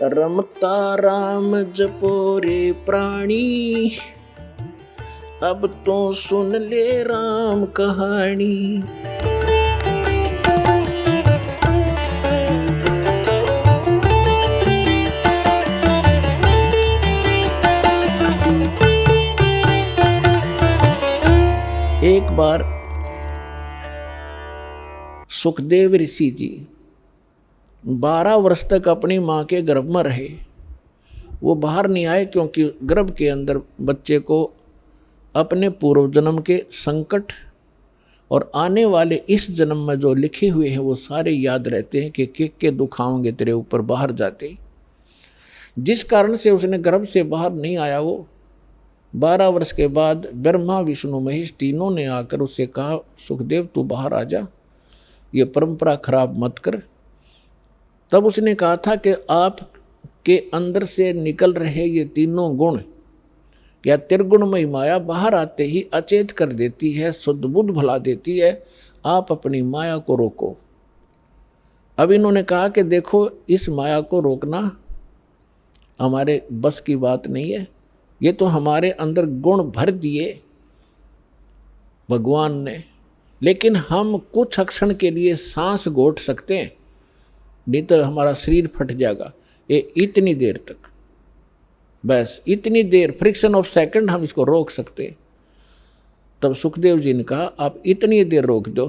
रमता राम जपो रे प्राणी, अब तो सुन ले राम कहानी। एक बार सुखदेव ऋषि जी 12 वर्ष तक अपनी माँ के गर्भ में रहे। वो बाहर नहीं आए क्योंकि गर्भ के अंदर बच्चे को अपने पूर्व जन्म के संकट और आने वाले इस जन्म में जो लिखे हुए हैं वो सारे याद रहते हैं कि के दुख आएंगे तेरे ऊपर बाहर जाते। जिस कारण से उसने गर्भ से बाहर नहीं आया। वो 12 वर्ष के बाद ब्रह्मा विष्णु महेश तीनों ने आकर उससे कहा, सुखदेव तू बाहर आ जा, ये परंपरा खराब मत कर। तब उसने कहा था कि आप के अंदर से निकल रहे ये तीनों गुण या त्रिगुणमयी माया बाहर आते ही अचेत कर देती है, शुद्ध बुद्ध भुला देती है। आप अपनी माया को रोको। अब इन्होंने कहा कि देखो इस माया को रोकना हमारे बस की बात नहीं है। ये तो हमारे अंदर गुण भर दिए भगवान ने, लेकिन हम कुछ क्षण के लिए सांस घोट सकते हैं, नहीं तो हमारा शरीर फट जाएगा। ये इतनी देर तक, बस इतनी देर, फ्रिक्शन ऑफ सेकंड हम इसको रोक सकते। तब सुखदेव जी ने कहा आप इतनी देर रोक दो।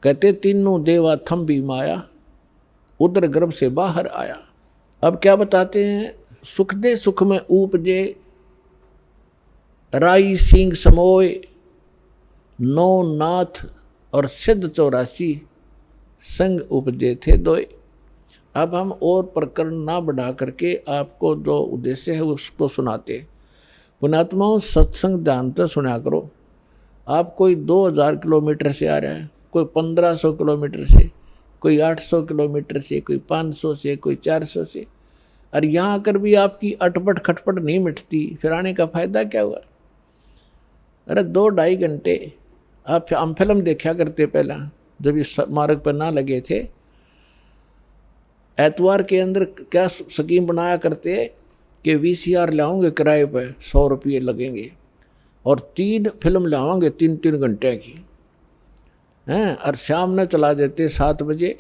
कहते तीनों देवा थम भी माया, उदर गर्भ से बाहर आया। अब क्या बताते हैं, सुख दे सुख में उपजे, राई सिंह समोय, नौ नाथ और सिद्ध 84 संग उपजे थे दोय। अब हम और प्रकरण ना बढ़ा करके आपको जो उद्देश्य है उसको सुनाते। पुण्यात्माओं सत्संग ध्यानता सुना करो। आप कोई 2000 किलोमीटर से आ रहा है, कोई 1500 किलोमीटर से, कोई 800 किलोमीटर से, कोई 500 से, कोई 400 से, और यहाँ आकर भी आपकी अटपट खटपट नहीं मिटती, फिर आने का फायदा क्या हुआ। अरे 2-2.5 घंटे आप हम फिल्म देखा करते पहला, जब इस मार्ग पर ना लगे थे। एतवार के अंदर क्या स्कीम बनाया करते कि VCR लाओगे किराए पर, 100 रुपये लगेंगे और 3 फिल्म लाओगे 3-3 घंटे की हैं, और शाम में चला देते 7 बजे।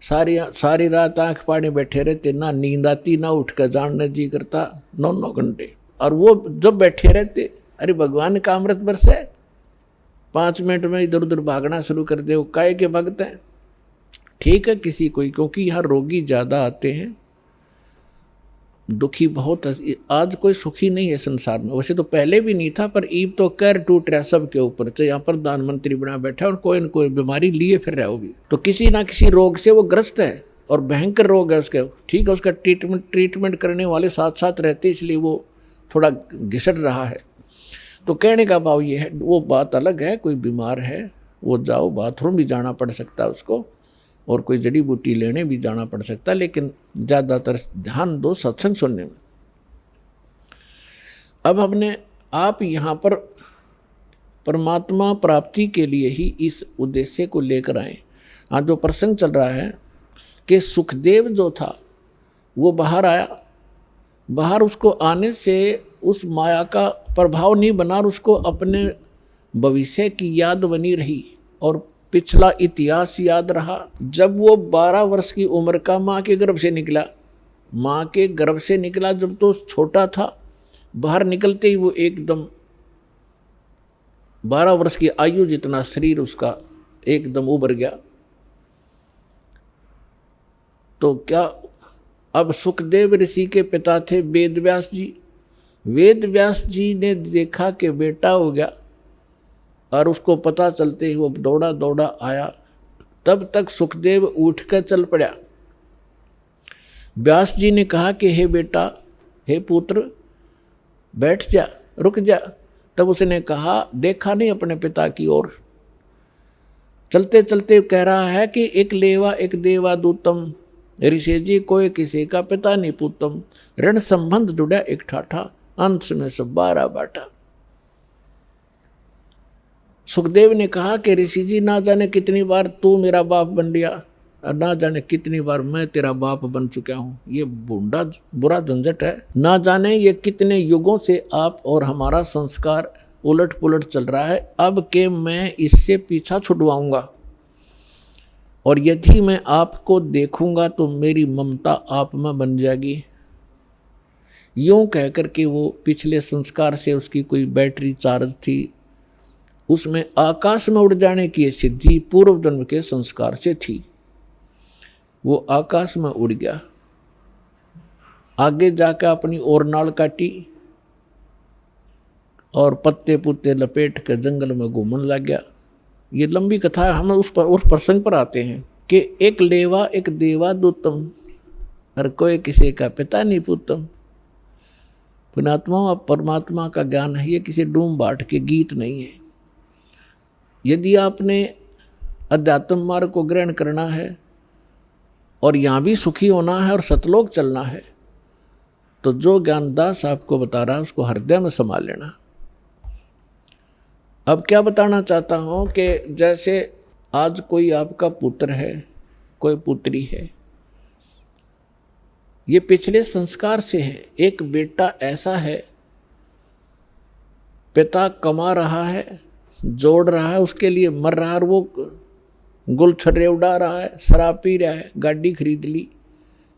सारी रात आंख पानी बैठे रहते, ना नींद आती ना उठ कर जानने जी करता, 9-9 घंटे। और वो जब बैठे रहते, अरे भगवान का अमृत बरसे, 5 मिनट में इधर उधर भागना शुरू कर दे। वो काहे के भगत हैं, ठीक है किसी कोई, क्योंकि यहाँ रोगी ज़्यादा आते हैं, दुखी बहुत। आज कोई सुखी नहीं है संसार में, वैसे तो पहले भी नहीं था, पर ईब तो कर टूट रहा सबके ऊपर। तो यहाँ प्रधानमंत्री बना बैठा और कोई न कोई बीमारी लिए फिर रहा, वो भी तो किसी ना किसी रोग से वो ग्रस्त है, और भयंकर रोग है उसके। ठीक है, उसका ट्रीटमेंट करने वाले साथ साथ रहते, इसलिए वो थोड़ा घिसट रहा है। तो कहने का भाव ये है, वो बात अलग है, कोई बीमार है वो जाओ, बाथरूम भी जाना पड़ सकता है उसको, और कोई जड़ी बूटी लेने भी जाना पड़ सकता है, लेकिन ज़्यादातर ध्यान दो सत्संग सुनने में। अब हमने आप यहाँ पर परमात्मा प्राप्ति के लिए ही इस उद्देश्य को लेकर आए। आज जो प्रसंग चल रहा है कि सुखदेव जो था वो बाहर आया, बाहर उसको आने से उस माया का प्रभाव नहीं बना, और उसको अपने भविष्य की याद बनी रही और पिछला इतिहास याद रहा। जब वो 12 वर्ष की उम्र का माँ के गर्भ से निकला, माँ के गर्भ से निकला जब तो छोटा था, बाहर निकलते ही वो एकदम 12 वर्ष की आयु जितना शरीर उसका एकदम उभर गया। तो क्या, अब सुखदेव ऋषि के पिता थे वेद व्यास जी। वेद व्यास जी ने देखा कि बेटा हो गया, और उसको पता चलते ही वो दौड़ा दौड़ा आया। तब तक सुखदेव उठकर चल पड़ा। व्यास जी ने कहा कि हे बेटा, हे पुत्र, बैठ जा, रुक जा। तब उसने कहा, देखा नहीं अपने पिता की ओर, चलते चलते कह रहा है कि एक लेवा एक देवा दूतम, ऋषि जी कोई किसी का पिता नहीं पूतम, ऋण संबंध जुड़ा एक ठाठा, अंत में सब 12 बाटा। सुखदेव ने कहा कि ऋषि जी ना जाने कितनी बार तू मेरा बाप बन लिया, ना जाने कितनी बार मैं तेरा बाप बन चुका हूँ। ये बूढ़ा बुरा झंझट है। ना जाने ये कितने युगों से आप और हमारा संस्कार उलट पुलट चल रहा है। अब के मैं इससे पीछा छुड़वाऊंगा, और यदि मैं आपको देखूंगा तो मेरी ममता आप में बन जाएगी। यूं कह कर के वो पिछले संस्कार से उसकी कोई बैटरी चार्ज थी, उसमें आकाश में उड़ जाने की सिद्धि पूर्व जन्म के संस्कार से थी। वो आकाश में उड़ गया, आगे जाकर अपनी और नाल काटी और पत्ते पुत्ते लपेट कर जंगल में घूमने लग गया। ये लंबी कथा है, हम उस प्रसंग पर आते हैं कि एक लेवा एक देवा दूतम, और कोई किसी का पिता नहीं पुतम। पुणात्मा और परमात्मा का ज्ञान है, ये किसी डूम बाट के गीत नहीं है। यदि आपने अध्यात्म मार्ग को ग्रहण करना है और यहाँ भी सुखी होना है और सतलोक चलना है, तो जो ज्ञानदास आपको बता रहा है उसको हृदय में समा लेना। अब क्या बताना चाहता हूँ कि जैसे आज कोई आपका पुत्र है, कोई पुत्री है, ये पिछले संस्कार से है। एक बेटा ऐसा है, पिता कमा रहा है, जोड़ रहा है, उसके लिए मर रहा है, और वो गुलछर्रे उड़ा रहा है, शराब पी रहा है, गाड़ी खरीद ली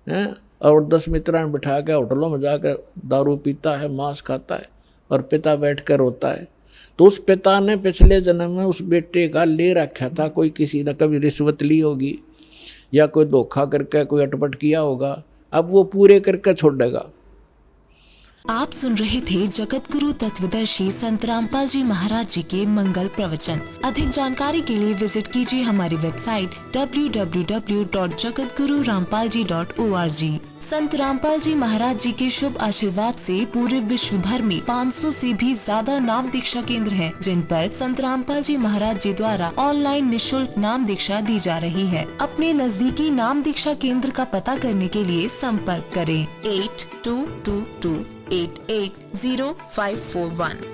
है, और 10 मित्रान बिठा कर होटलों में जाकर दारू पीता है, मांस खाता है, और पिता बैठ कर रोता है। तो उस पिता ने पिछले जन्म में उस बेटे का ले रखा था, कोई किसी ने कभी रिश्वत ली होगी या कोई धोखा करके कोई अटपट किया होगा, अब वो पूरे करके छोड़ेगा। आप सुन रहे थे जगत गुरु तत्वदर्शी संत रामपाल जी महाराज जी के मंगल प्रवचन। अधिक जानकारी के लिए विजिट कीजिए हमारी वेबसाइट www.jagatgururampalji.org। संत रामपाल जी महाराज जी के शुभ आशीर्वाद से पूरे विश्व भर में 500 से भी ज्यादा नाम दीक्षा केंद्र हैं, जिन पर संत रामपाल जी महाराज जी द्वारा ऑनलाइन निशुल्क नाम दीक्षा दी जा रही है। अपने नजदीकी नाम दीक्षा केंद्र का पता करने के लिए संपर्क करें 8222880541।